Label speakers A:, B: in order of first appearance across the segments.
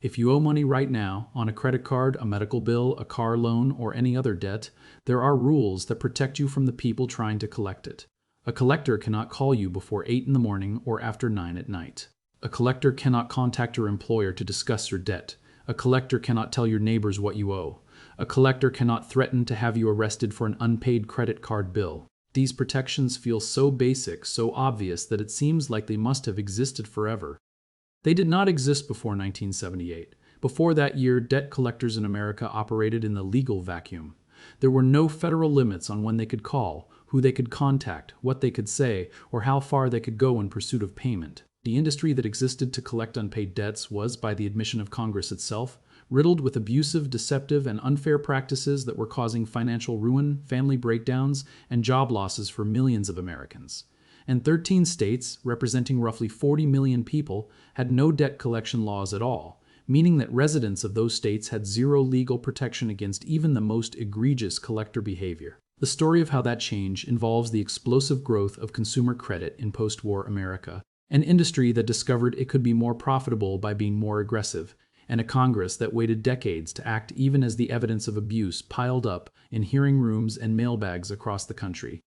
A: If you owe money right now, on a credit card, a medical bill, a car loan, or any other debt, there are rules that protect you from the people trying to collect it. A collector cannot call you before 8 in the morning or after 9 at night. A collector cannot contact your employer to discuss your debt. A collector cannot tell your neighbors what you owe. A collector cannot threaten to have you arrested for an unpaid credit card bill. These protections feel so basic, so obvious that it seems like they must have existed forever. They did not exist before 1978. Before that year, debt collectors in America operated in the legal vacuum. There were no federal limits on when they could call, who they could contact, what they could say, or how far they could go in pursuit of payment. The industry that existed to collect unpaid debts was, by the admission of Congress itself, riddled with abusive, deceptive, and unfair practices that were causing financial ruin, family breakdowns, and job losses for millions of Americans. And 13 states, representing roughly 40 million people, had no debt collection laws at all, meaning that residents of those states had zero legal protection against even the most egregious collector behavior. The story of how that changed involves the explosive growth of consumer credit in post-war America, an industry that discovered it could be more profitable by being more aggressive, and a Congress that waited decades to act even as the evidence of abuse piled up in hearing rooms and mailbags across the country.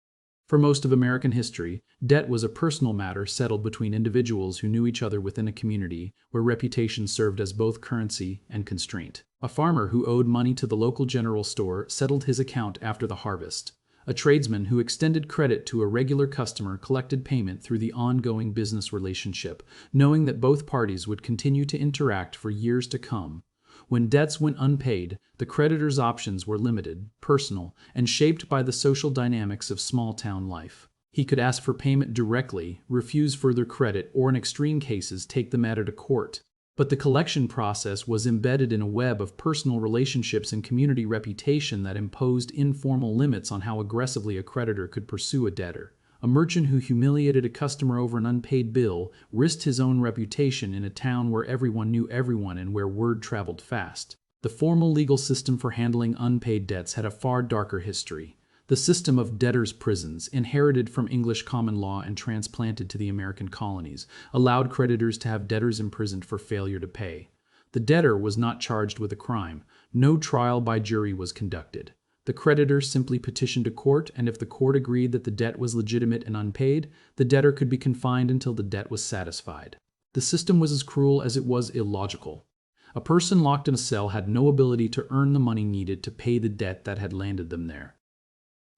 A: For most of American history, debt was a personal matter settled between individuals who knew each other within a community where reputation served as both currency and constraint. A farmer who owed money to the local general store settled his account after the harvest. A tradesman who extended credit to a regular customer collected payment through the ongoing business relationship, knowing that both parties would continue to interact for years to come. When debts went unpaid, the creditor's options were limited, personal, and shaped by the social dynamics of small-town life. He could ask for payment directly, refuse further credit, or in extreme cases take the matter to court. But the collection process was embedded in a web of personal relationships and community reputation that imposed informal limits on how aggressively a creditor could pursue a debtor. A merchant who humiliated a customer over an unpaid bill risked his own reputation in a town where everyone knew everyone and where word traveled fast. The formal legal system for handling unpaid debts had a far darker history. The system of debtors' prisons, inherited from English common law and transplanted to the American colonies, allowed creditors to have debtors imprisoned for failure to pay. The debtor was not charged with a crime. No trial by jury was conducted. The creditor simply petitioned a court, and if the court agreed that the debt was legitimate and unpaid, the debtor could be confined until the debt was satisfied. The system was as cruel as it was illogical. A person locked in a cell had no ability to earn the money needed to pay the debt that had landed them there.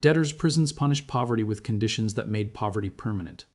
A: Debtors' prisons punished poverty with conditions that made poverty permanent.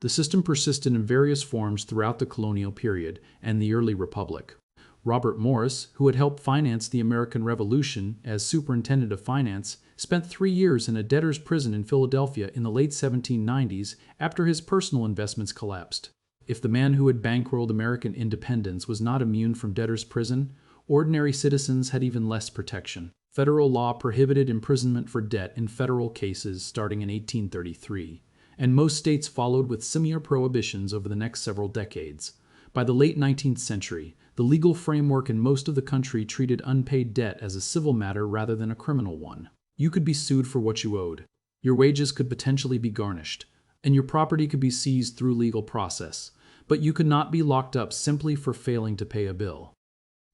A: The system persisted in various forms throughout the colonial period and the early republic. Robert Morris, who had helped finance the American Revolution as superintendent of finance, spent 3 years in a debtor's prison in Philadelphia in the late 1790s after his personal investments collapsed. If the man who had bankrolled American independence was not immune from debtor's prison, ordinary citizens had even less protection. Federal law prohibited imprisonment for debt in federal cases starting in 1833, and most states followed with similar prohibitions over the next several decades. By the late 19th century, the legal framework in most of the country treated unpaid debt as a civil matter rather than a criminal one. You could be sued for what you owed. Your wages could potentially be garnished, and your property could be seized through legal process, but you could not be locked up simply for failing to pay a bill.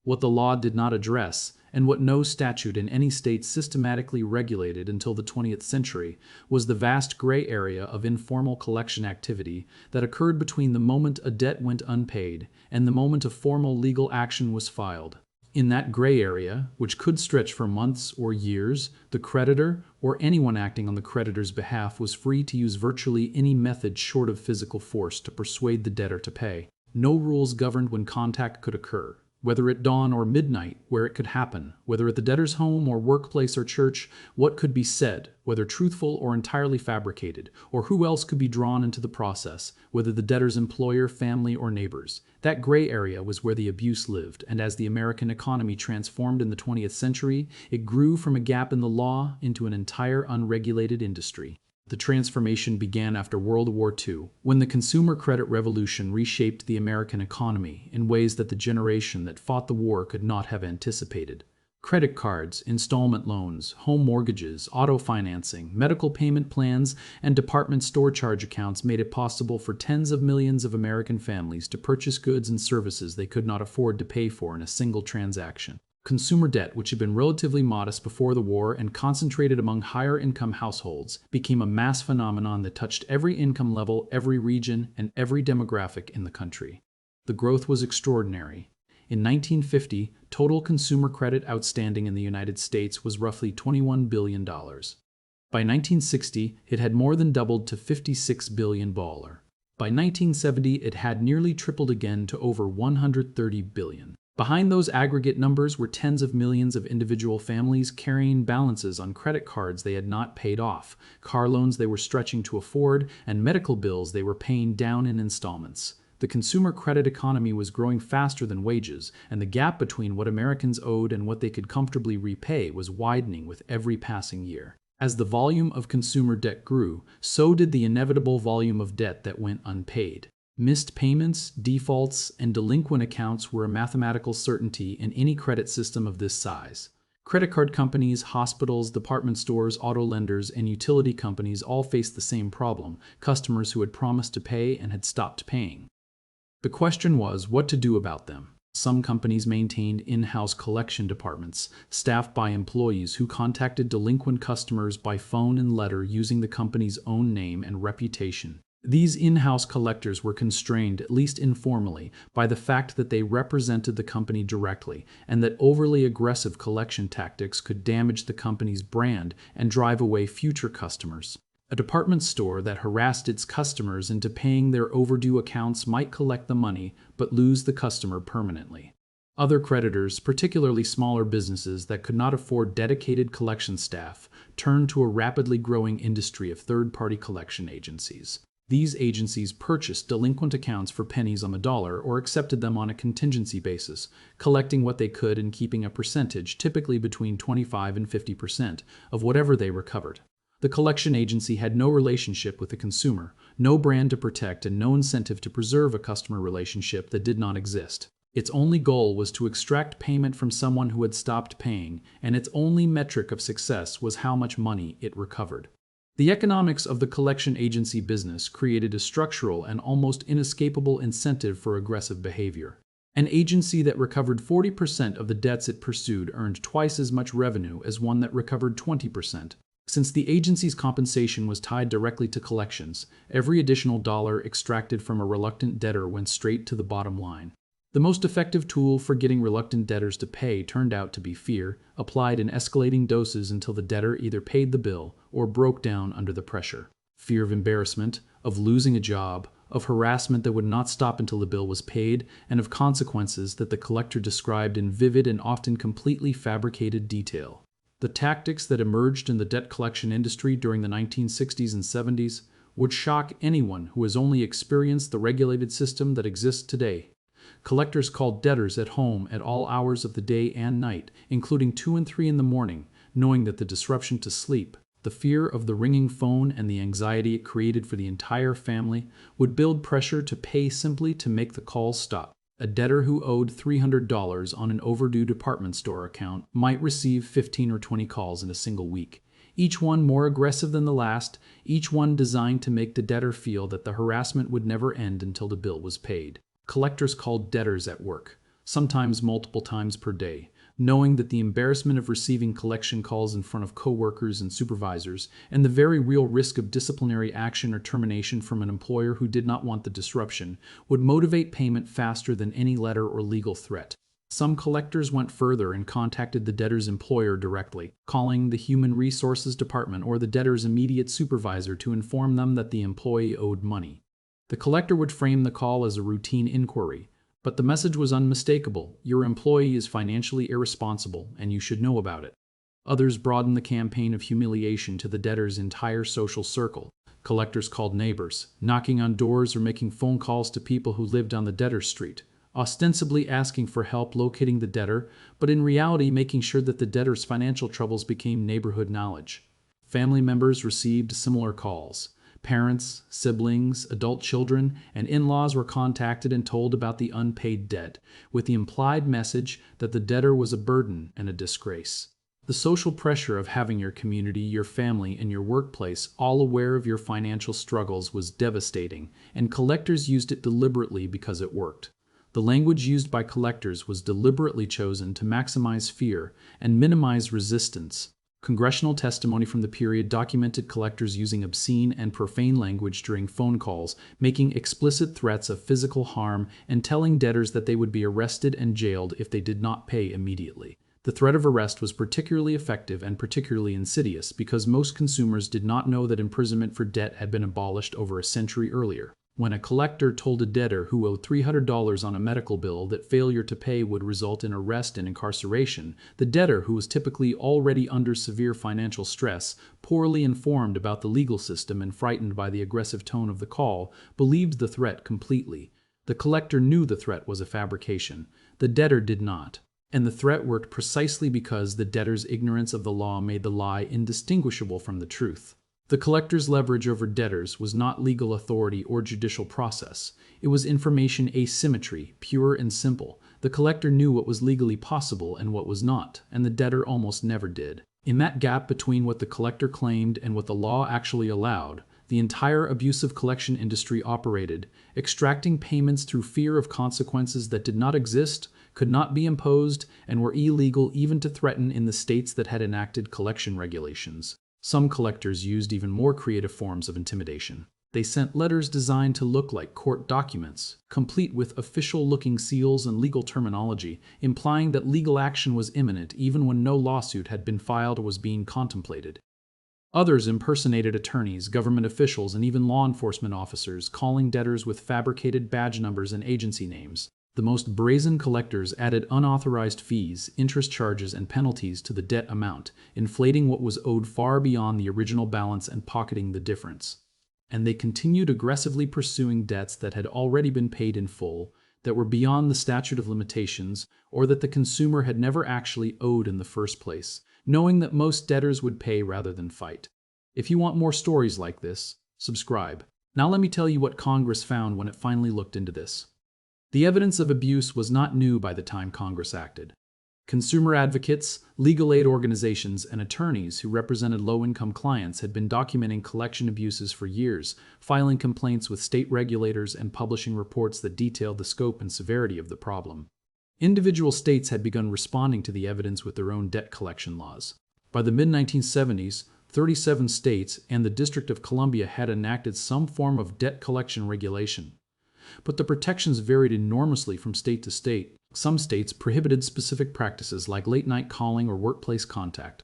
A: What the law did not address, and what no statute in any state systematically regulated until the 20th century, was the vast gray area of informal collection activity that occurred between the moment a debt went unpaid and the moment a formal legal action was filed. In that gray area, which could stretch for months or years, the creditor, or anyone acting on the creditor's behalf, was free to use virtually any method short of physical force to persuade the debtor to pay. No rules governed when contact could occur. Whether at dawn or midnight, where it could happen, whether at the debtor's home or workplace or church, what could be said, whether truthful or entirely fabricated, or who else could be drawn into the process, whether the debtor's employer, family, or neighbors. That gray area was where the abuse lived, and as the American economy transformed in the 20th century, it grew from a gap in the law into an entire unregulated industry. The transformation began after World War II, when the consumer credit revolution reshaped the American economy in ways that the generation that fought the war could not have anticipated. Credit cards, installment loans, home mortgages, auto financing, medical payment plans, and department store charge accounts made it possible for tens of millions of American families to purchase goods and services they could not afford to pay for in a single transaction. Consumer debt, which had been relatively modest before the war and concentrated among higher-income households, became a mass phenomenon that touched every income level, every region, and every demographic in the country. The growth was extraordinary. In 1950, total consumer credit outstanding in the United States was roughly $21 billion. By 1960, it had more than doubled to $56 billion. By 1970, it had nearly tripled again to over $130 billion. Behind those aggregate numbers were tens of millions of individual families carrying balances on credit cards they had not paid off, car loans they were stretching to afford, and medical bills they were paying down in installments. The consumer credit economy was growing faster than wages, and the gap between what Americans owed and what they could comfortably repay was widening with every passing year. As the volume of consumer debt grew, so did the inevitable volume of debt that went unpaid. Missed payments, defaults, and delinquent accounts were a mathematical certainty in any credit system of this size. Credit card companies, hospitals, department stores, auto lenders, and utility companies all faced the same problem: customers who had promised to pay and had stopped paying. The question was what to do about them. Some companies maintained in-house collection departments, staffed by employees who contacted delinquent customers by phone and letter using the company's own name and reputation. These in-house collectors were constrained, at least informally, by the fact that they represented the company directly, and that overly aggressive collection tactics could damage the company's brand and drive away future customers. A department store that harassed its customers into paying their overdue accounts might collect the money, but lose the customer permanently. Other creditors, particularly smaller businesses that could not afford dedicated collection staff, turned to a rapidly growing industry of third-party collection agencies. These agencies purchased delinquent accounts for pennies on the dollar or accepted them on a contingency basis, collecting what they could and keeping a percentage, typically between 25% and 50%, of whatever they recovered. The collection agency had no relationship with the consumer, no brand to protect, and no incentive to preserve a customer relationship that did not exist. Its only goal was to extract payment from someone who had stopped paying, and its only metric of success was how much money it recovered. The economics of the collection agency business created a structural and almost inescapable incentive for aggressive behavior. An agency that recovered 40% of the debts it pursued earned twice as much revenue as one that recovered 20%. Since the agency's compensation was tied directly to collections, every additional dollar extracted from a reluctant debtor went straight to the bottom line. The most effective tool for getting reluctant debtors to pay turned out to be fear, applied in escalating doses until the debtor either paid the bill or broke down under the pressure. Fear of embarrassment, of losing a job, of harassment that would not stop until the bill was paid, and of consequences that the collector described in vivid and often completely fabricated detail. The tactics that emerged in the debt collection industry during the 1960s and 70s would shock anyone who has only experienced the regulated system that exists today. Collectors called debtors at home at all hours of the day and night, including 2 and 3 in the morning, knowing that the disruption to sleep, the fear of the ringing phone, and the anxiety it created for the entire family would build pressure to pay simply to make the call stop. A debtor who owed $300 on an overdue department store account might receive 15 or 20 calls in a single week, each one more aggressive than the last, each one designed to make the debtor feel that the harassment would never end until the bill was paid. Collectors called debtors at work, sometimes multiple times per day, knowing that the embarrassment of receiving collection calls in front of coworkers and supervisors, and the very real risk of disciplinary action or termination from an employer who did not want the disruption, would motivate payment faster than any letter or legal threat. Some collectors went further and contacted the debtor's employer directly, calling the Human Resources Department or the debtor's immediate supervisor to inform them that the employee owed money. The collector would frame the call as a routine inquiry, but the message was unmistakable: your employee is financially irresponsible, and you should know about it. Others broadened the campaign of humiliation to the debtor's entire social circle. Collectors called neighbors, knocking on doors or making phone calls to people who lived on the debtor's street, ostensibly asking for help locating the debtor, but in reality making sure that the debtor's financial troubles became neighborhood knowledge. Family members received similar calls. Parents, siblings, adult children, and in-laws were contacted and told about the unpaid debt, with the implied message that the debtor was a burden and a disgrace. The social pressure of having your community, your family, and your workplace all aware of your financial struggles was devastating, and collectors used it deliberately because it worked. The language used by collectors was deliberately chosen to maximize fear and minimize resistance. Congressional testimony from the period documented collectors using obscene and profane language during phone calls, making explicit threats of physical harm, and telling debtors that they would be arrested and jailed if they did not pay immediately. The threat of arrest was particularly effective and particularly insidious because most consumers did not know that imprisonment for debt had been abolished over a century earlier. When a collector told a debtor who owed $300 on a medical bill that failure to pay would result in arrest and incarceration, the debtor, who was typically already under severe financial stress, poorly informed about the legal system and frightened by the aggressive tone of the call, believed the threat completely. The collector knew the threat was a fabrication. The debtor did not. And the threat worked precisely because the debtor's ignorance of the law made the lie indistinguishable from the truth. The collector's leverage over debtors was not legal authority or judicial process. It was information asymmetry, pure and simple. The collector knew what was legally possible and what was not, and the debtor almost never did. In that gap between what the collector claimed and what the law actually allowed, the entire abusive collection industry operated, extracting payments through fear of consequences that did not exist, could not be imposed, and were illegal even to threaten in the states that had enacted collection regulations. Some collectors used even more creative forms of intimidation. They sent letters designed to look like court documents, complete with official-looking seals and legal terminology, implying that legal action was imminent even when no lawsuit had been filed or was being contemplated. Others impersonated attorneys, government officials, and even law enforcement officers, calling debtors with fabricated badge numbers and agency names. The most brazen collectors added unauthorized fees, interest charges, and penalties to the debt amount, inflating what was owed far beyond the original balance and pocketing the difference. And they continued aggressively pursuing debts that had already been paid in full, that were beyond the statute of limitations, or that the consumer had never actually owed in the first place, knowing that most debtors would pay rather than fight. If you want more stories like this, subscribe. Now let me tell you what Congress found when it finally looked into this. The evidence of abuse was not new by the time Congress acted. Consumer advocates, legal aid organizations, and attorneys who represented low-income clients had been documenting collection abuses for years, filing complaints with state regulators and publishing reports that detailed the scope and severity of the problem. Individual states had begun responding to the evidence with their own debt collection laws. By the mid-1970s, 37 states and the District of Columbia had enacted some form of debt collection regulation. But the protections varied enormously from state to state. Some states prohibited specific practices like late-night calling or workplace contact.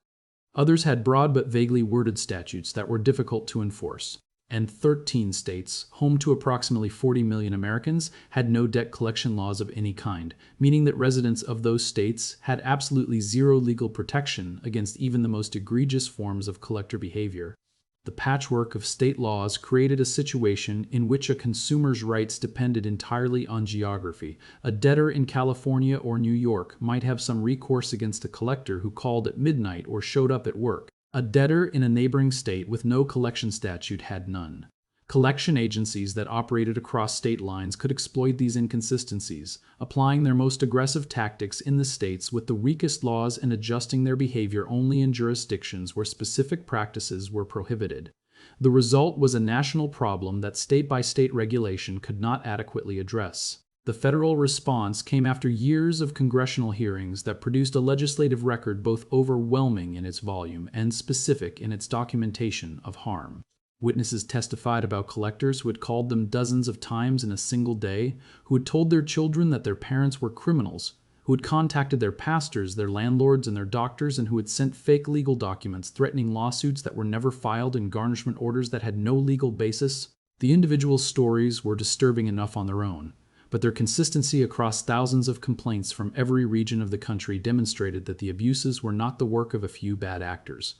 A: Others had broad but vaguely worded statutes that were difficult to enforce. And 13 states, home to approximately 40 million Americans, had no debt collection laws of any kind, meaning that residents of those states had absolutely zero legal protection against even the most egregious forms of collector behavior. The patchwork of state laws created a situation in which a consumer's rights depended entirely on geography. A debtor in California or New York might have some recourse against a collector who called at midnight or showed up at work. A debtor in a neighboring state with no collection statute had none. Collection agencies that operated across state lines could exploit these inconsistencies, applying their most aggressive tactics in the states with the weakest laws and adjusting their behavior only in jurisdictions where specific practices were prohibited. The result was a national problem that state-by-state regulation could not adequately address. The federal response came after years of congressional hearings that produced a legislative record both overwhelming in its volume and specific in its documentation of harm. Witnesses testified about collectors who had called them dozens of times in a single day, who had told their children that their parents were criminals, who had contacted their pastors, their landlords, and their doctors, and who had sent fake legal documents threatening lawsuits that were never filed and garnishment orders that had no legal basis. The individual stories were disturbing enough on their own, but their consistency across thousands of complaints from every region of the country demonstrated that the abuses were not the work of a few bad actors.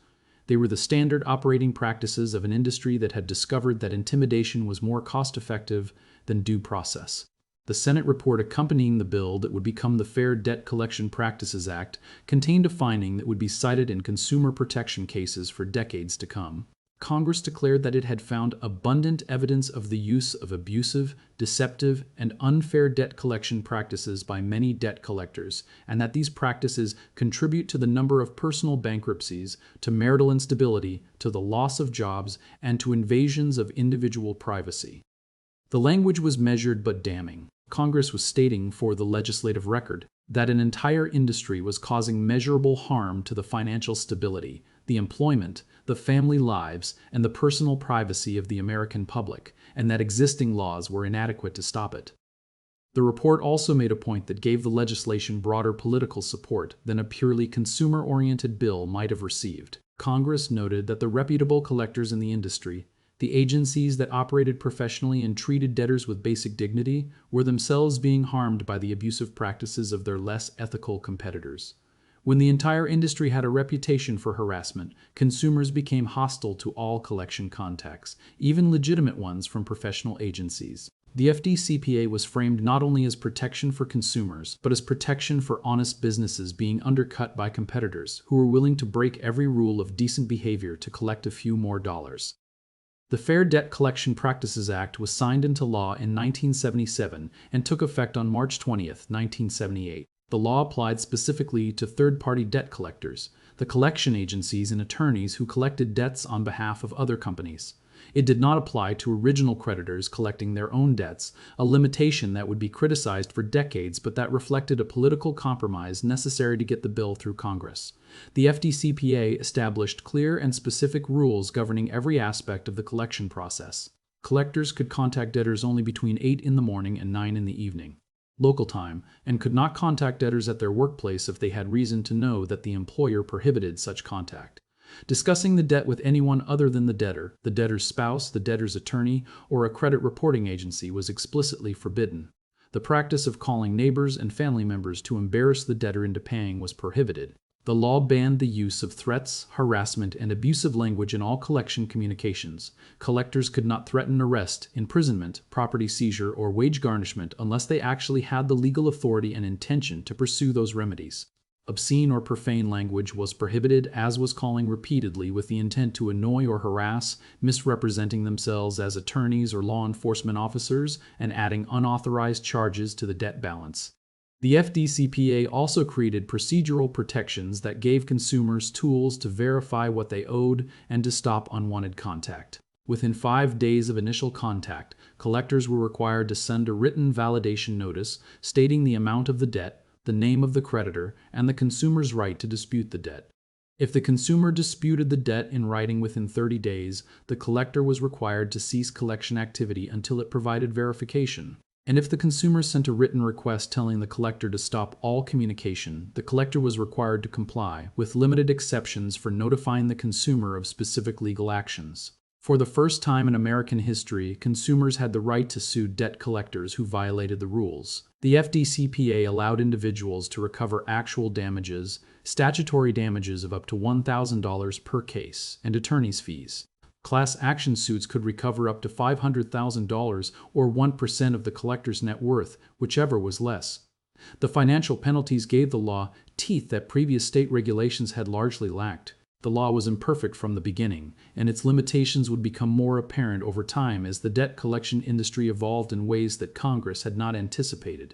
A: They were the standard operating practices of an industry that had discovered that intimidation was more cost-effective than due process. The Senate report accompanying the bill that would become the Fair Debt Collection Practices Act contained a finding that would be cited in consumer protection cases for decades to come. Congress declared that it had found abundant evidence of the use of abusive, deceptive, and unfair debt collection practices by many debt collectors, and that these practices contribute to the number of personal bankruptcies, to marital instability, to the loss of jobs, and to invasions of individual privacy. The language was measured but damning. Congress was stating for the legislative record that an entire industry was causing measurable harm to the financial stability, the employment, the family lives, and the personal privacy of the American public, and that existing laws were inadequate to stop it. The report also made a point that gave the legislation broader political support than a purely consumer-oriented bill might have received. Congress noted that the reputable collectors in the industry, the agencies that operated professionally and treated debtors with basic dignity, were themselves being harmed by the abusive practices of their less ethical competitors. When the entire industry had a reputation for harassment, consumers became hostile to all collection contacts, even legitimate ones from professional agencies. The FDCPA was framed not only as protection for consumers, but as protection for honest businesses being undercut by competitors who were willing to break every rule of decent behavior to collect a few more dollars. The Fair Debt Collection Practices Act was signed into law in 1977 and took effect on March 20, 1978. The law applied specifically to third-party debt collectors, the collection agencies and attorneys who collected debts on behalf of other companies. It did not apply to original creditors collecting their own debts, a limitation that would be criticized for decades but that reflected a political compromise necessary to get the bill through Congress. The FDCPA established clear and specific rules governing every aspect of the collection process. Collectors could contact debtors only between 8 in the morning and 9 in the evening, local time, and could not contact debtors at their workplace if they had reason to know that the employer prohibited such contact. Discussing the debt with anyone other than the debtor, the debtor's spouse, the debtor's attorney, or a credit reporting agency was explicitly forbidden. The practice of calling neighbors and family members to embarrass the debtor into paying was prohibited. The law banned the use of threats, harassment, and abusive language in all collection communications. Collectors could not threaten arrest, imprisonment, property seizure, or wage garnishment unless they actually had the legal authority and intention to pursue those remedies. Obscene or profane language was prohibited, as was calling repeatedly with the intent to annoy or harass, misrepresenting themselves as attorneys or law enforcement officers, and adding unauthorized charges to the debt balance. The FDCPA also created procedural protections that gave consumers tools to verify what they owed and to stop unwanted contact. Within 5 days of initial contact, collectors were required to send a written validation notice stating the amount of the debt, the name of the creditor, and the consumer's right to dispute the debt. If the consumer disputed the debt in writing within 30 days, the collector was required to cease collection activity until it provided verification. And if the consumer sent a written request telling the collector to stop all communication, the collector was required to comply, with limited exceptions for notifying the consumer of specific legal actions. For the first time in American history, consumers had the right to sue debt collectors who violated the rules. The FDCPA allowed individuals to recover actual damages, statutory damages of up to $1,000 per case, and attorney's fees. Class action suits could recover up to $500,000 or 1% of the collector's net worth, whichever was less. The financial penalties gave the law teeth that previous state regulations had largely lacked. The law was imperfect from the beginning, and its limitations would become more apparent over time as the debt collection industry evolved in ways that Congress had not anticipated.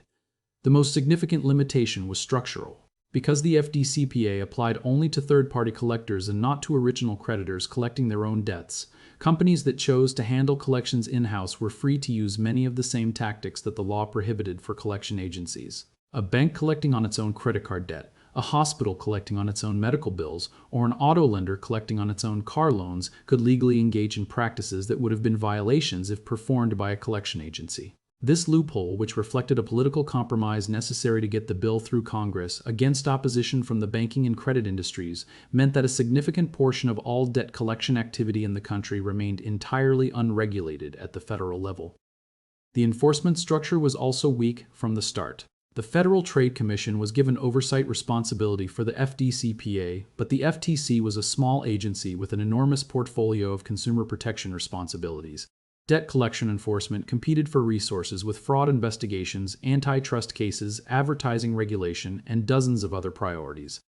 A: The most significant limitation was structural. Because the FDCPA applied only to third-party collectors and not to original creditors collecting their own debts, companies that chose to handle collections in-house were free to use many of the same tactics that the law prohibited for collection agencies. A bank collecting on its own credit card debt, a hospital collecting on its own medical bills, or an auto lender collecting on its own car loans could legally engage in practices that would have been violations if performed by a collection agency. This loophole, which reflected a political compromise necessary to get the bill through Congress against opposition from the banking and credit industries, meant that a significant portion of all debt collection activity in the country remained entirely unregulated at the federal level. The enforcement structure was also weak from the start. The Federal Trade Commission was given oversight responsibility for the FDCPA, but the FTC was a small agency with an enormous portfolio of consumer protection responsibilities. Debt collection enforcement competed for resources with fraud investigations, antitrust cases, advertising regulation, and dozens of other priorities.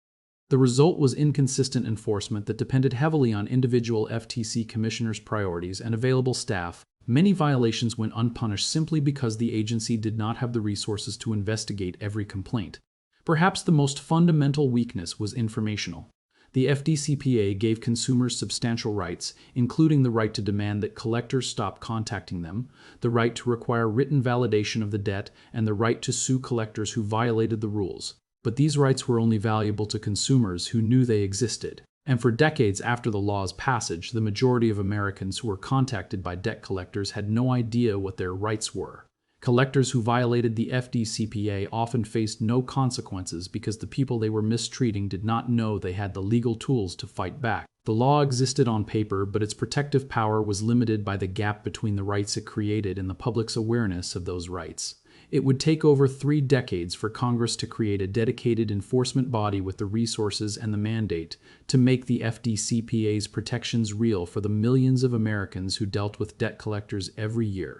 A: The result was inconsistent enforcement that depended heavily on individual FTC commissioners' priorities and available staff. Many violations went unpunished simply because the agency did not have the resources to investigate every complaint. Perhaps the most fundamental weakness was informational. The FDCPA gave consumers substantial rights, including the right to demand that collectors stop contacting them, the right to require written validation of the debt, and the right to sue collectors who violated the rules. But these rights were only valuable to consumers who knew they existed. And for decades after the law's passage, the majority of Americans who were contacted by debt collectors had no idea what their rights were. Collectors who violated the FDCPA often faced no consequences because the people they were mistreating did not know they had the legal tools to fight back. The law existed on paper, but its protective power was limited by the gap between the rights it created and the public's awareness of those rights. It would take over 3 decades for Congress to create a dedicated enforcement body with the resources and the mandate to make the FDCPA's protections real for the millions of Americans who dealt with debt collectors every year.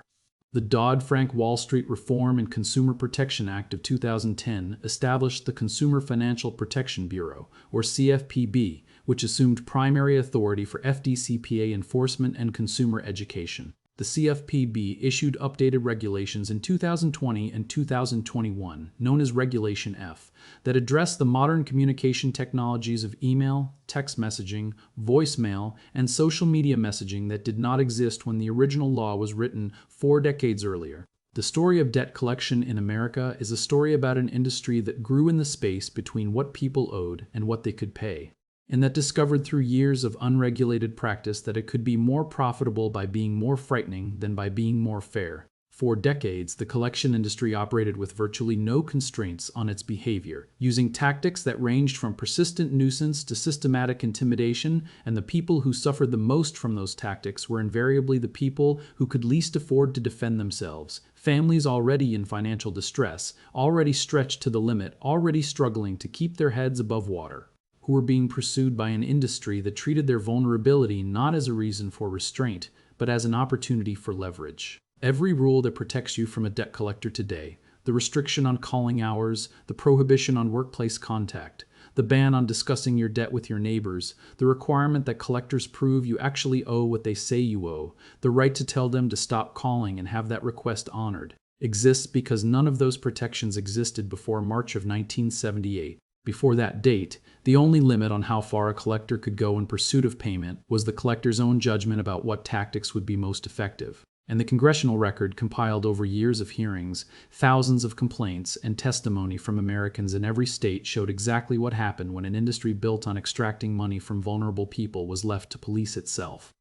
A: The Dodd-Frank Wall Street Reform and Consumer Protection Act of 2010 established the Consumer Financial Protection Bureau, or CFPB, which assumed primary authority for FDCPA enforcement and consumer education. The CFPB issued updated regulations in 2020 and 2021, known as Regulation F, that address the modern communication technologies of email, text messaging, voicemail, and social media messaging that did not exist when the original law was written 4 decades earlier. The story of debt collection in America is a story about an industry that grew in the space between what people owed and what they could pay, and that discovered through years of unregulated practice that it could be more profitable by being more frightening than by being more fair. For decades, the collection industry operated with virtually no constraints on its behavior, using tactics that ranged from persistent nuisance to systematic intimidation, and the people who suffered the most from those tactics were invariably the people who could least afford to defend themselves. Families already in financial distress, already stretched to the limit, already struggling to keep their heads above water, who were being pursued by an industry that treated their vulnerability not as a reason for restraint, but as an opportunity for leverage. Every rule that protects you from a debt collector today, the restriction on calling hours, the prohibition on workplace contact, the ban on discussing your debt with your neighbors, the requirement that collectors prove you actually owe what they say you owe, the right to tell them to stop calling and have that request honored, exists because none of those protections existed before March of 1978. Before that date, the only limit on how far a collector could go in pursuit of payment was the collector's own judgment about what tactics would be most effective. And the congressional record compiled over years of hearings, thousands of complaints, and testimony from Americans in every state showed exactly what happened when an industry built on extracting money from vulnerable people was left to police itself.